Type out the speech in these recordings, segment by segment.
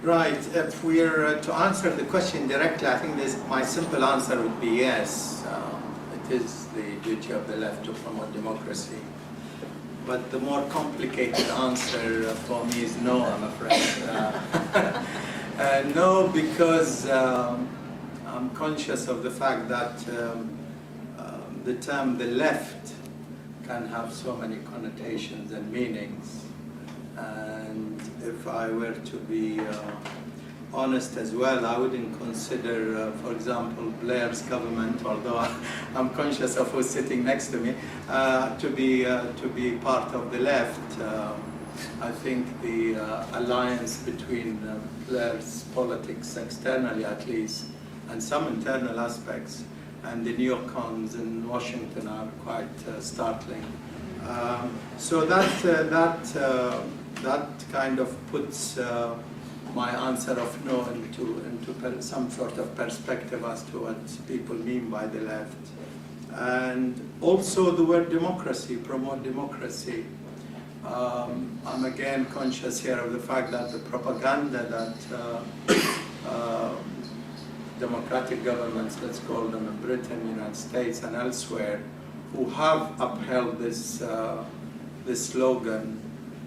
Right. If we're to answer the question directly, I think my simple answer would be yes. It is the duty of the left to promote democracy. But the more complicated answer for me is no, I'm afraid. No, because I'm conscious of the fact that the term the left can have so many connotations and meanings. And if I were to be honest as well, I wouldn't consider, for example, Blair's government, although I'm conscious of who's sitting next to me, to be part of the left. I think the alliance between Blair's politics, externally at least, and some internal aspects, and the neocons in Washington are quite startling. So that kind of puts my answer of no into some sort of perspective as to what people mean by the left. And also the word democracy, promote democracy. I'm again conscious here of the fact that the propaganda that democratic governments, let's call them in Britain, United States, and elsewhere, who have upheld this slogan,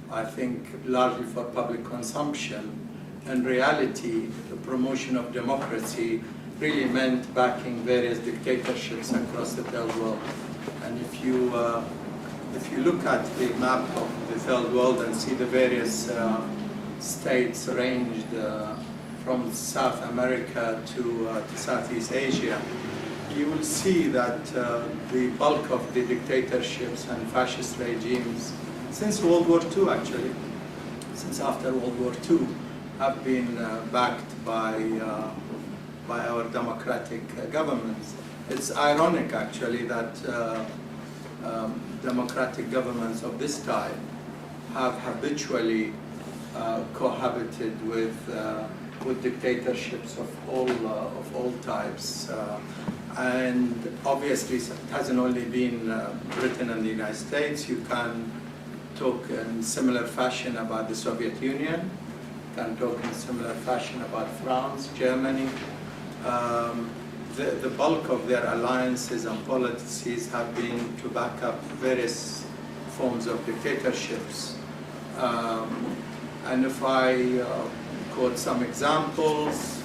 I think largely for public consumption. In reality, the promotion of democracy really meant backing various dictatorships across the third world. And if you look at the map of the third world and see the various states ranged from South America to Southeast Asia, you will see that the bulk of the dictatorships and fascist regimes since World War II, actually, since after World War II, have been backed by our democratic governments. It's ironic, actually, that democratic governments of this type have habitually cohabited with dictatorships of all types. And obviously, it hasn't only been Britain and the United States. You can talk in similar fashion about the Soviet Union, can talk in similar fashion about France, Germany. The bulk of their alliances and policies have been to back up various forms of dictatorships. And if I quote some examples,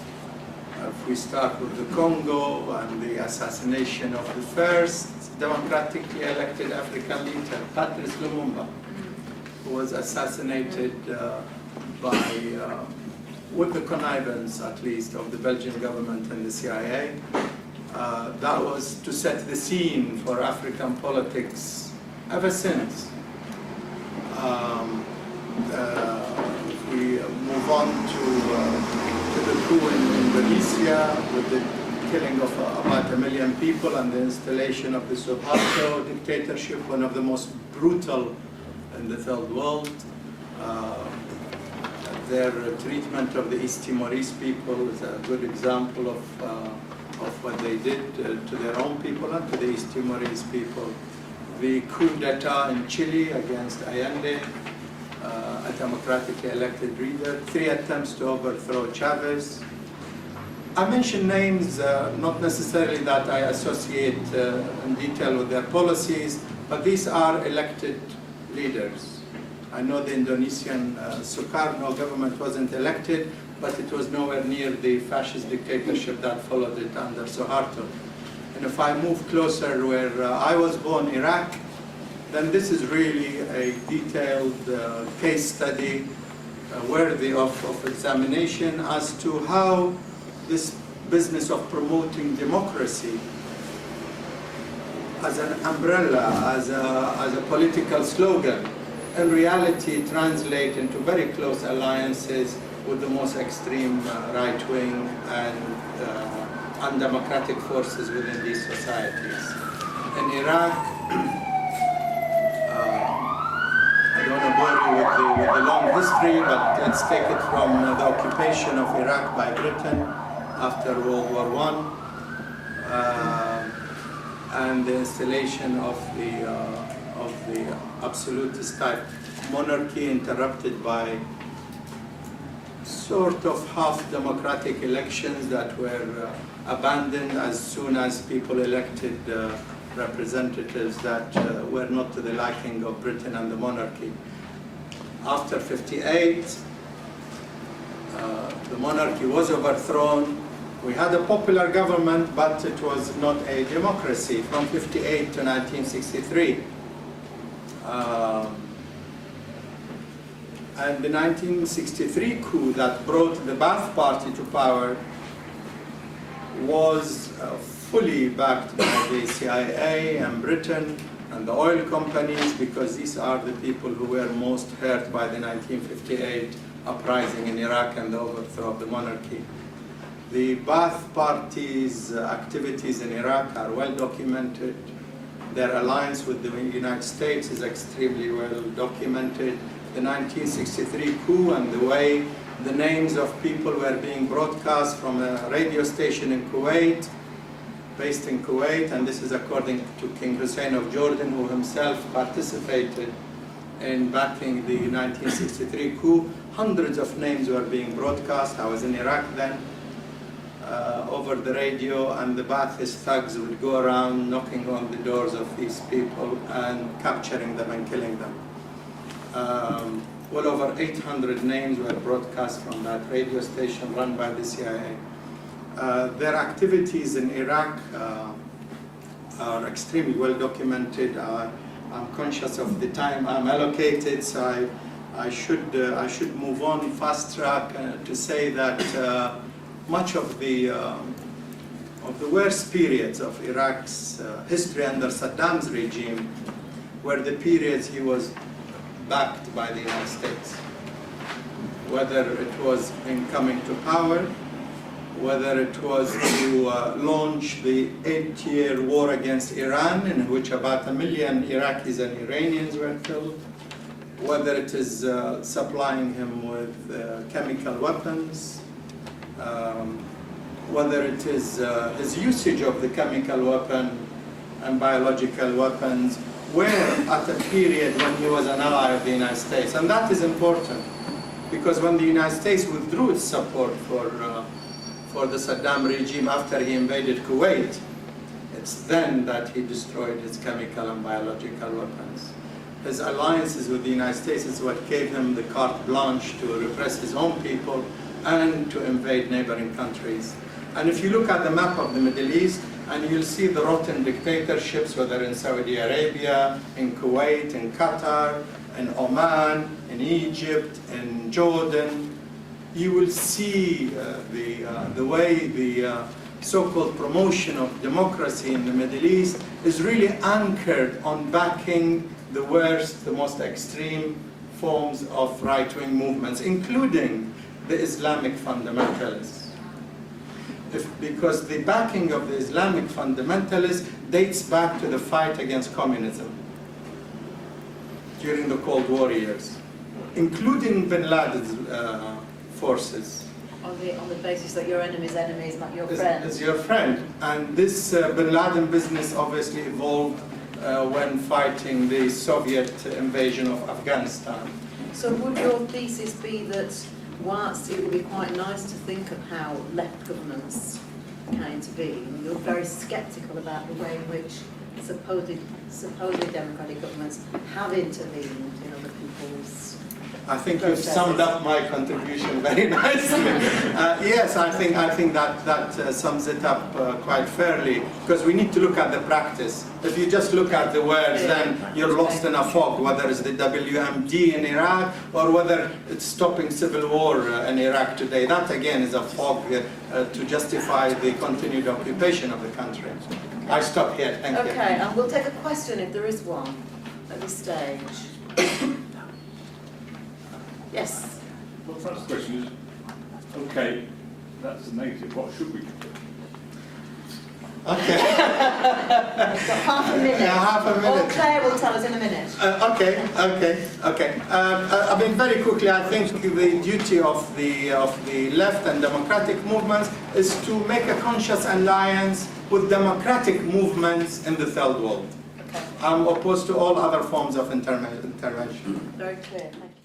if we start with the Congo and the assassination of the first democratically elected African leader, Patrice Lumumba, who was assassinated with the connivance, at least, of the Belgian government and the CIA. That was to set the scene for African politics ever since. If we move on to the coup in Indonesia, with the killing of about 1 million people and the installation of the Suharto dictatorship, one of the most brutal in the third world. Their treatment of the East Timorese people is a good example of what they did to their own people and to the East Timorese people. The coup d'etat in Chile against Allende, a democratically elected leader, 3 attempts to overthrow Chavez. I mention names not necessarily that I associate in detail with their policies, but these are elected leaders. I know the Indonesian Sukarno government wasn't elected, but it was nowhere near the fascist dictatorship that followed it under Suharto. And if I move closer where I was born, Iraq, then this is really a detailed case study worthy of examination as to how this business of promoting democracy as an umbrella, as a political slogan, in reality translate into very close alliances with the most extreme right-wing and undemocratic forces within these societies. In Iraq, I don't want to bore you with the long history, but let's take it from the occupation of Iraq by Britain after World War I, and the installation of the absolutist type monarchy interrupted by sort of half democratic elections that were abandoned as soon as people elected representatives that were not to the liking of Britain and the monarchy. After '58, the monarchy was overthrown. We had a popular government, but it was not a democracy from '58 to 1963. And the 1963 coup that brought the Ba'ath Party to power was fully backed by the CIA and Britain and the oil companies, because these are the people who were most hurt by the 1958 uprising in Iraq and the overthrow of the monarchy. The Ba'ath Party's activities in Iraq are well documented. Their alliance with the United States is extremely well documented. The 1963 coup and the way the names of people were being broadcast from a radio station in Kuwait, based in Kuwait, and this is according to King Hussein of Jordan, who himself participated in backing the 1963 coup. Hundreds of names were being broadcast. I was in Iraq then, over the radio, and the Ba'athist thugs would go around knocking on the doors of these people and capturing them and killing them. Well over 800 names were broadcast from that radio station run by the CIA. Their activities in Iraq are extremely well documented. I'm conscious of the time I'm allocated, so I should move on fast track to say that much of the worst periods of Iraq's history under Saddam's regime were the periods he was backed by the United States. Whether it was in coming to power, whether it was to launch the 8-year war against Iran, in which about 1 million Iraqis and Iranians were killed, whether it is supplying him with chemical weapons, whether it is his usage of the chemical weapon and biological weapons, were at a period when he was an ally of the United States. And that is important, because when the United States withdrew its support for the Saddam regime after he invaded Kuwait, it's then that he destroyed his chemical and biological weapons. His alliances with the United States is what gave him the carte blanche to repress his own people and to invade neighboring countries. And if you look at the map of the Middle East, and you'll see the rotten dictatorships, whether in Saudi Arabia, in Kuwait, in Qatar, in Oman, in Egypt, in Jordan, you will see the way the so-called promotion of democracy in the Middle East is really anchored on backing the worst, the most extreme forms of right-wing movements, including the Islamic fundamentalists. Because the backing of the Islamic fundamentalists dates back to the fight against communism during the Cold War years, including bin Laden's forces. On the basis that your enemy's enemy is not your friend. Is your friend. And this bin Laden business obviously evolved when fighting the Soviet invasion of Afghanistan. So would your thesis be that whilst it would be quite nice to think of how left governments came to be, you're very sceptical about the way in which supposedly democratic governments have intervened in other people's I think you've summed up my contribution very nicely. Yes, I think that sums it up quite fairly, because we need to look at the practice. If you just look at the words, then you're lost in a fog, whether it's the WMD in Iraq or whether it's stopping civil war in Iraq today. That again is a fog to justify the continued occupation of the country. I stop here, thank you. Okay, and we'll take a question if there is one at this stage. Yes. Well, the first question is, okay, that's negative, what should we do? Okay. We've got half a minute. Yeah, half a minute. Or Claire will tell us in a minute. Okay. I mean, very quickly, I think the duty of the left and democratic movements is to make a conscious alliance with democratic movements in the third world. Okay. I'm opposed to all other forms of intervention. Very clear, thank you.